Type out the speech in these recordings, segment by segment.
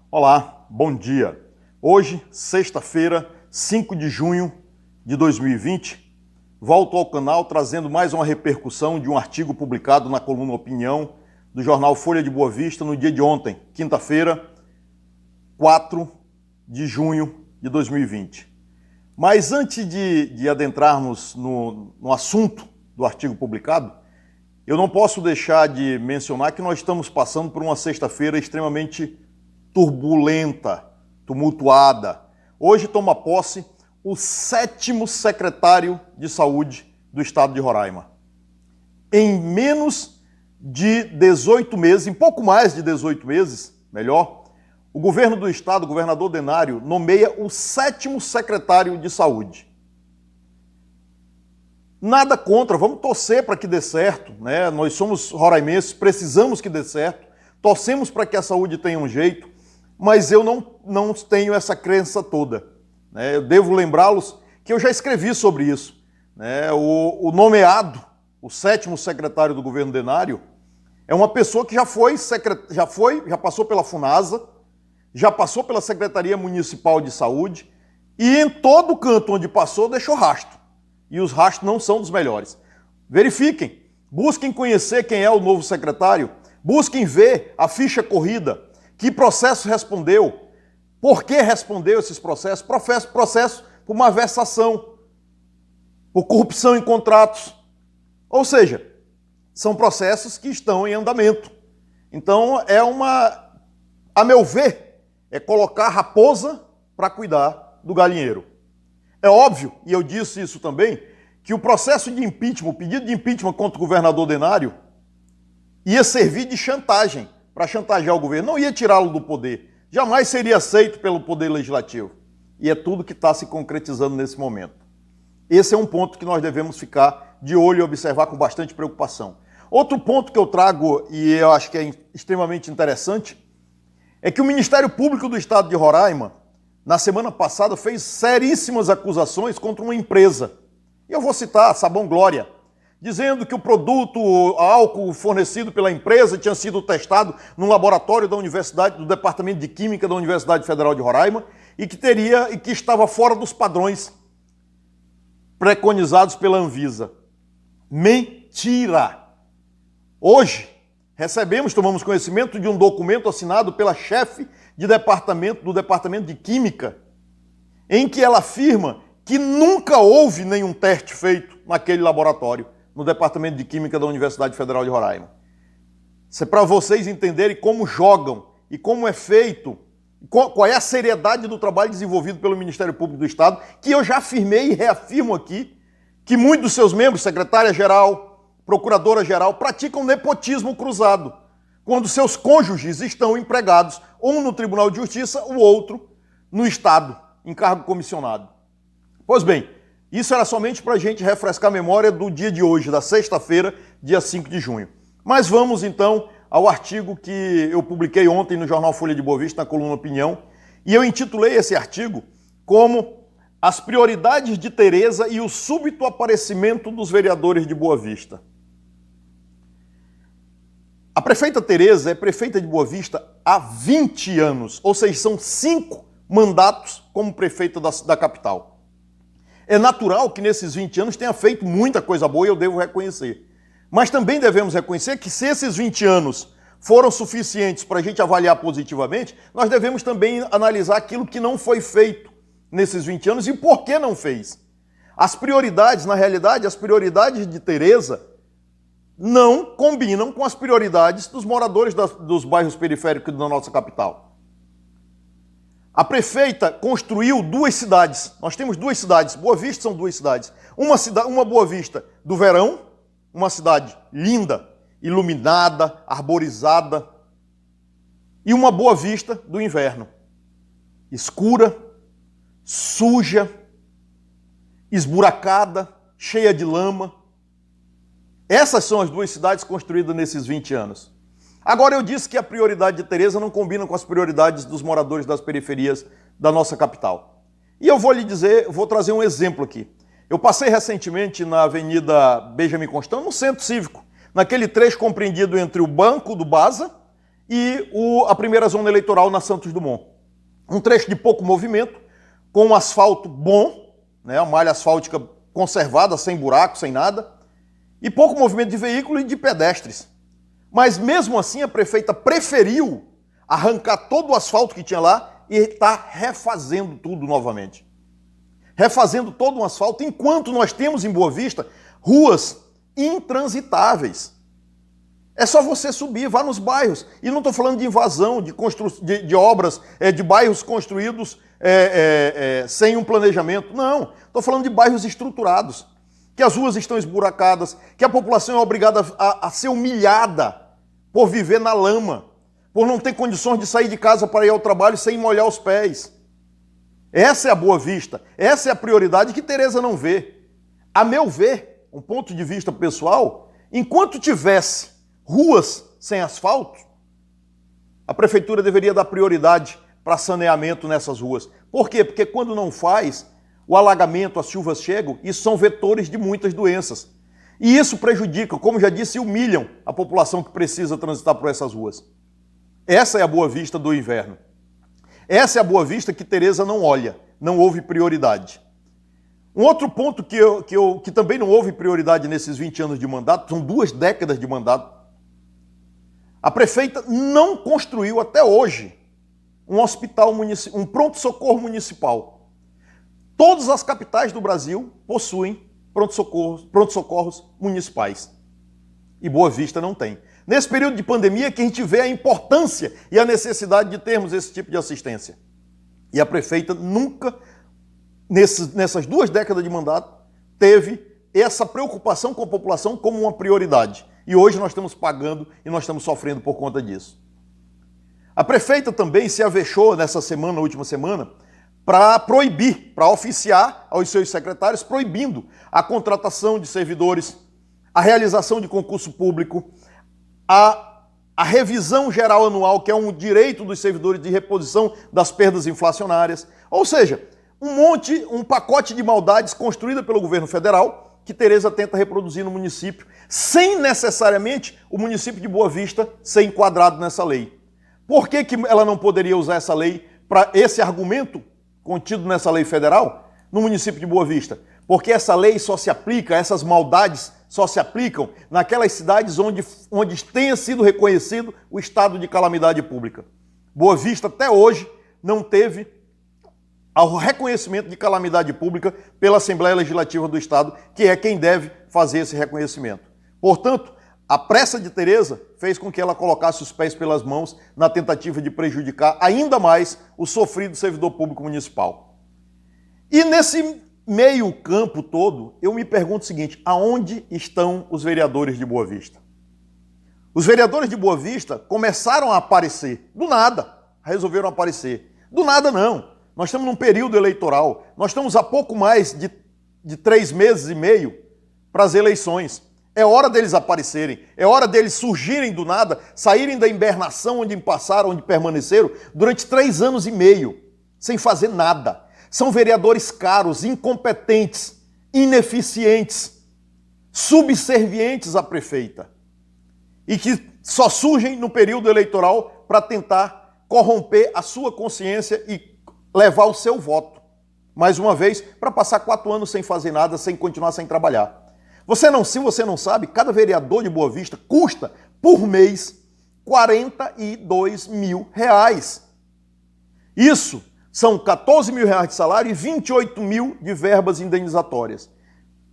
Olá, bom dia. Hoje, sexta-feira, 5 de junho de 2020, volto ao canal trazendo mais uma repercussão de um artigo publicado na coluna Opinião do jornal Folha de Boa Vista no dia de ontem, quinta-feira, 4 de junho de 2020. Mas antes de adentrarmos no assunto do artigo publicado, eu não posso deixar de mencionar que nós estamos passando por uma sexta-feira extremamente turbulenta, tumultuada. Hoje toma posse o 7º secretário de saúde do estado de Roraima. Em menos de 18 meses, em pouco mais de 18 meses, melhor, o governo do estado, o governador Denário, nomeia o 7º secretário de saúde. Nada contra, vamos torcer para que dê certo, né? Nós somos roraimenses, precisamos que dê certo, torcemos para que a saúde tenha um jeito, mas eu não tenho essa crença toda, né? Eu devo lembrá-los que eu já escrevi sobre isso, né? O nomeado, o 7º secretário do governo Denário, é uma pessoa que já passou pela Funasa, já passou pela Secretaria Municipal de Saúde e em todo canto onde passou deixou rastro. E os rastros não são dos melhores. Verifiquem, busquem conhecer quem é o novo secretário, busquem ver a ficha corrida, que processo respondeu, por que respondeu esses processos, processo por malversação, por corrupção em contratos. Ou seja, são processos que estão em andamento. Então, a meu ver, é colocar a raposa para cuidar do galinheiro. É óbvio, e eu disse isso também, que o processo de impeachment, o pedido de impeachment contra o governador Denário, ia servir de chantagem, para chantagear o governo, não ia tirá-lo do poder, jamais seria aceito pelo poder legislativo. E é tudo que está se concretizando nesse momento. Esse é um ponto que nós devemos ficar de olho e observar com bastante preocupação. Outro ponto que eu trago, e eu acho que é extremamente interessante, é que o Ministério Público do Estado de Roraima, na semana passada, fez seríssimas acusações contra uma empresa. E eu vou citar a Sabão Glória, dizendo que o produto, álcool fornecido pela empresa tinha sido testado num laboratório do Departamento de Química da Universidade Federal de Roraima e que estava fora dos padrões preconizados pela Anvisa. Mentira! Hoje, tomamos conhecimento de um documento assinado pela chefe do Departamento de Química, em que ela afirma que nunca houve nenhum teste feito naquele laboratório, no Departamento de Química da Universidade Federal de Roraima. Isso é para vocês entenderem como jogam e como é feito, qual é a seriedade do trabalho desenvolvido pelo Ministério Público do Estado, que eu já afirmei e reafirmo aqui, que muitos dos seus membros, secretária-geral, procuradora-geral, praticam nepotismo cruzado, quando seus cônjuges estão empregados, um no Tribunal de Justiça, o outro no Estado, em cargo comissionado. Pois bem, isso era somente para a gente refrescar a memória do dia de hoje, da sexta-feira, dia 5 de junho. Mas vamos então ao artigo que eu publiquei ontem no jornal Folha de Boa Vista, na coluna Opinião, e eu intitulei esse artigo como As Prioridades de Tereza e o Súbito Aparecimento dos Vereadores de Boa Vista. A prefeita Tereza é prefeita de Boa Vista há 20 anos, ou seja, são 5 mandatos como prefeita da capital. É natural que nesses 20 anos tenha feito muita coisa boa e eu devo reconhecer. Mas também devemos reconhecer que se esses 20 anos foram suficientes para a gente avaliar positivamente, nós devemos também analisar aquilo que não foi feito nesses 20 anos e por que não fez. As prioridades, na realidade, as prioridades de Tereza não combinam com as prioridades dos moradores dos bairros periféricos da nossa capital. A prefeita construiu 2 cidades. Nós temos 2 cidades. Boa Vista são 2 cidades. Uma Boa Vista do verão, uma cidade linda, iluminada, arborizada. E uma Boa Vista do inverno. Escura, suja, esburacada, cheia de lama. Essas são as 2 cidades construídas nesses 20 anos. Agora, eu disse que a prioridade de Tereza não combina com as prioridades dos moradores das periferias da nossa capital. E eu vou trazer um exemplo aqui. Eu passei recentemente na Avenida Benjamin Constant, no Centro Cívico, naquele trecho compreendido entre o Banco do Baza e a primeira zona eleitoral na Santos Dumont. Um trecho de pouco movimento, com um asfalto bom, né, a malha asfáltica conservada, sem buraco, sem nada, e pouco movimento de veículos e de pedestres. Mas mesmo assim a prefeita preferiu arrancar todo o asfalto que tinha lá e está refazendo tudo novamente. Refazendo todo o asfalto, enquanto nós temos em Boa Vista ruas intransitáveis. É só você subir, vá nos bairros. E não estou falando de invasão, de obras, de bairros construídos sem um planejamento. Não, estou falando de bairros estruturados, que as ruas estão esburacadas, que a população é obrigada a ser humilhada por viver na lama, por não ter condições de sair de casa para ir ao trabalho sem molhar os pés. Essa é a Boa Vista, essa é a prioridade que Tereza não vê. A meu ver, um ponto de vista pessoal, enquanto tivesse ruas sem asfalto, a prefeitura deveria dar prioridade para saneamento nessas ruas. Por quê? Porque quando não faz, o alagamento, as chuvas chegam e são vetores de muitas doenças. E isso prejudica, como já disse, humilham a população que precisa transitar por essas ruas. Essa é a Boa Vista do inverno. Essa é a Boa Vista que Tereza não olha, não houve prioridade. Um outro ponto que também não houve prioridade nesses 20 anos de mandato, são 2 décadas de mandato. A prefeita não construiu até hoje um hospital municipal, um pronto-socorro municipal. Todas as capitais do Brasil possuem pronto-socorros municipais. E Boa Vista não tem. Nesse período de pandemia que a gente vê a importância e a necessidade de termos esse tipo de assistência. E a prefeita nunca, nessas 2 décadas de mandato, teve essa preocupação com a população como uma prioridade. E hoje nós estamos pagando e nós estamos sofrendo por conta disso. A prefeita também se avexou nessa semana, na última semana, para proibir, para oficiar aos seus secretários, proibindo a contratação de servidores, a realização de concurso público, a revisão geral anual, que é um direito dos servidores de reposição das perdas inflacionárias. Ou seja, um pacote de maldades construída pelo governo federal que Tereza tenta reproduzir no município, sem necessariamente o município de Boa Vista ser enquadrado nessa lei. Por que ela não poderia usar essa lei para esse argumento contido nessa lei federal no município de Boa Vista? Porque essa lei só se aplica, essas maldades só se aplicam naquelas cidades onde tenha sido reconhecido o estado de calamidade pública. Boa Vista até hoje não teve o reconhecimento de calamidade pública pela Assembleia Legislativa do Estado, que é quem deve fazer esse reconhecimento. Portanto, a pressa de Tereza fez com que ela colocasse os pés pelas mãos na tentativa de prejudicar ainda mais o sofrido servidor público municipal. E nesse meio campo todo, eu me pergunto o seguinte: aonde estão os vereadores de Boa Vista? Os vereadores de Boa Vista começaram a aparecer, do nada, resolveram aparecer. Do nada não. Nós estamos num período eleitoral, nós estamos há pouco mais de 3 meses e meio para as eleições. É hora deles aparecerem, é hora deles surgirem do nada, saírem da hibernação onde passaram, onde permaneceram, durante 3 anos e meio, sem fazer nada. São vereadores caros, incompetentes, ineficientes, subservientes à prefeita. E que só surgem no período eleitoral para tentar corromper a sua consciência e levar o seu voto. Mais uma vez, para passar 4 anos sem fazer nada, sem continuar sem trabalhar. Se você não sabe, cada vereador de Boa Vista custa, por mês, R$42 mil. Isso são R$14 mil de salário e 28 mil de verbas indenizatórias.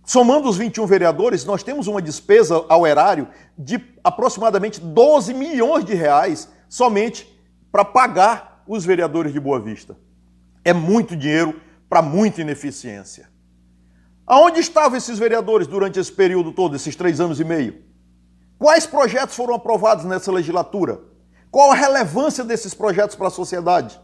Somando os 21 vereadores, nós temos uma despesa ao erário de aproximadamente 12 milhões de reais somente para pagar os vereadores de Boa Vista. É muito dinheiro para muita ineficiência. Aonde estavam esses vereadores durante esse período todo, esses 3 anos e meio? Quais projetos foram aprovados nessa legislatura? Qual a relevância desses projetos para a sociedade?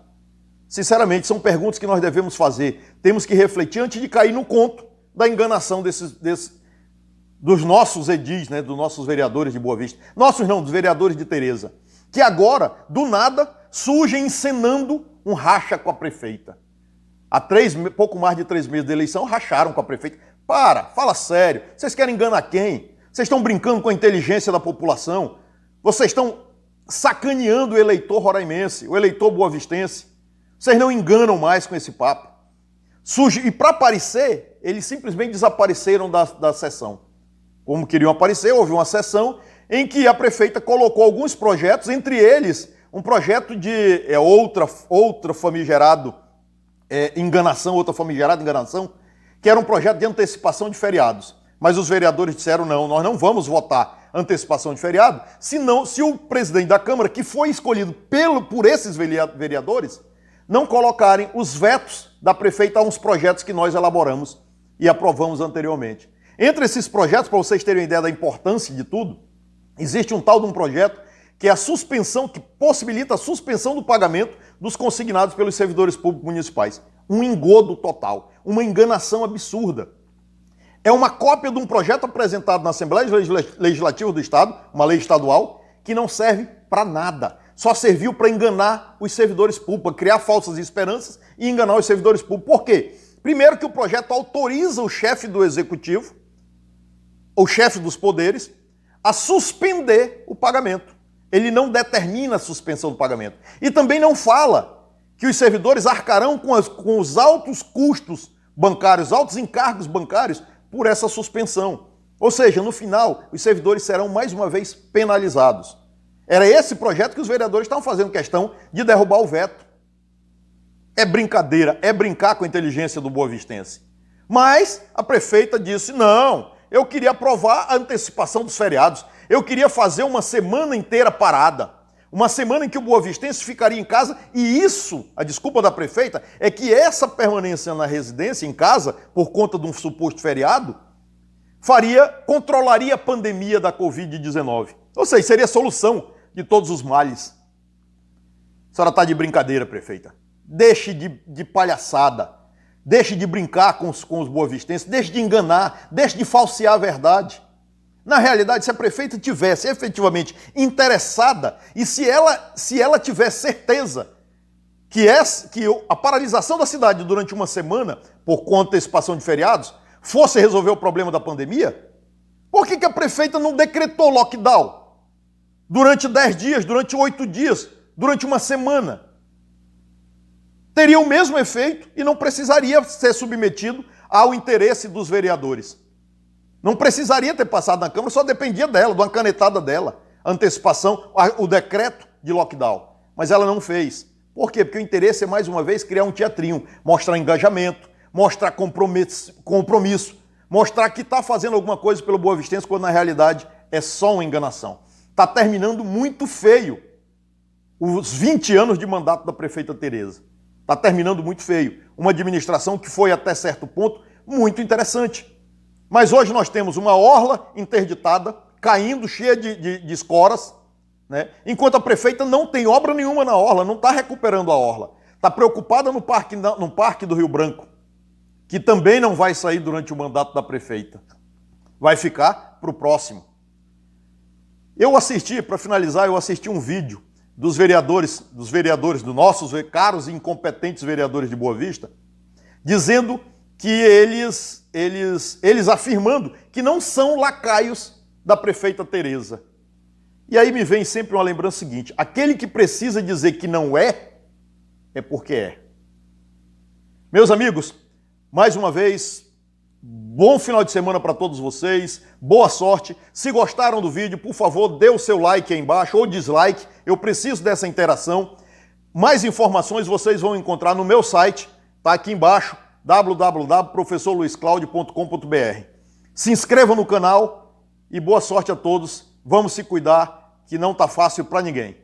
Sinceramente, são perguntas que nós devemos fazer. Temos que refletir antes de cair no conto da enganação dos nossos edis, né, dos nossos vereadores de Boa Vista. Nossos não, dos vereadores de Tereza. Que agora, do nada, surgem encenando um racha com a prefeita. Há pouco mais de 3 meses de eleição, racharam com a prefeita. Fala sério. Vocês querem enganar quem? Vocês estão brincando com a inteligência da população? Vocês estão sacaneando o eleitor roraimense, o eleitor boavistense. Vocês não enganam mais com esse papo. E para aparecer, eles simplesmente desapareceram da sessão. Como queriam aparecer, houve uma sessão em que a prefeita colocou alguns projetos, entre eles um projeto de outra famigerada enganação, que era um projeto de antecipação de feriados. Mas os vereadores disseram, não, nós não vamos votar antecipação de feriado, senão, se o presidente da Câmara, que foi escolhido por esses vereadores, não colocarem os vetos da prefeita a uns projetos que nós elaboramos e aprovamos anteriormente. Entre esses projetos, para vocês terem uma ideia da importância de tudo, existe um tal de um projeto que é a suspensão, que possibilita a suspensão do pagamento dos consignados pelos servidores públicos municipais. Um engodo total, uma enganação absurda. É uma cópia de um projeto apresentado na Assembleia Legislativa do Estado, uma lei estadual, que não serve para nada. Só serviu para enganar os servidores públicos, para criar falsas esperanças e enganar os servidores públicos. Por quê? Primeiro que o projeto autoriza o chefe do executivo, o chefe dos poderes, a suspender o pagamento. Ele não determina a suspensão do pagamento. E também não fala que os servidores arcarão com os altos custos bancários, altos encargos bancários por essa suspensão. Ou seja, no final, os servidores serão mais uma vez penalizados. Era esse projeto que os vereadores estavam fazendo questão de derrubar o veto. É brincadeira, é brincar com a inteligência do boavistense. Mas a prefeita disse, não, eu queria aprovar a antecipação dos feriados. Eu queria fazer uma semana inteira parada. Uma semana em que o boavistense ficaria em casa e isso, a desculpa da prefeita, é que essa permanência na residência, em casa, por conta de um suposto feriado, controlaria a pandemia da Covid-19. Ou seja, seria a solução de todos os males. A senhora está de brincadeira, prefeita. Deixe de palhaçada. Deixe de brincar com os boavistenses. Deixe de enganar. Deixe de falsear a verdade. Na realidade, se a prefeita tivesse efetivamente interessada e se ela tivesse certeza que a paralisação da cidade durante uma semana, por conta da antecipação de feriados, fosse resolver o problema da pandemia, por que a prefeita não decretou lockdown durante 10 dias, durante 8 dias, durante uma semana? Teria o mesmo efeito e não precisaria ser submetido ao interesse dos vereadores. Não precisaria ter passado na Câmara, só dependia dela, de uma canetada dela. A antecipação, o decreto de lockdown. Mas ela não fez. Por quê? Porque o interesse é, mais uma vez, criar um teatrinho, mostrar engajamento, mostrar compromisso, mostrar que está fazendo alguma coisa pelo boavistense, quando na realidade é só uma enganação. Está terminando muito feio os 20 anos de mandato da prefeita Tereza. Está terminando muito feio. Uma administração que foi, até certo ponto, muito interessante. Mas hoje nós temos uma orla interditada, caindo, cheia de escoras, né? Enquanto a prefeita não tem obra nenhuma na orla, não está recuperando a orla. Está preocupada no parque do Rio Branco, que também não vai sair durante o mandato da prefeita. Vai ficar para o próximo. Para finalizar, eu assisti um vídeo dos vereadores, dos nossos caros e incompetentes vereadores de Boa Vista, dizendo que eles afirmando que não são lacaios da prefeita Tereza. E aí me vem sempre uma lembrança seguinte, aquele que precisa dizer que não é porque é. Meus amigos, mais uma vez, bom final de semana para todos vocês, boa sorte. Se gostaram do vídeo, por favor, dê o seu like aí embaixo ou dislike, eu preciso dessa interação. Mais informações vocês vão encontrar no meu site, tá aqui embaixo, www.professorluisclaudio.com.br. Se inscreva no canal e boa sorte a todos. Vamos se cuidar, que não está fácil para ninguém.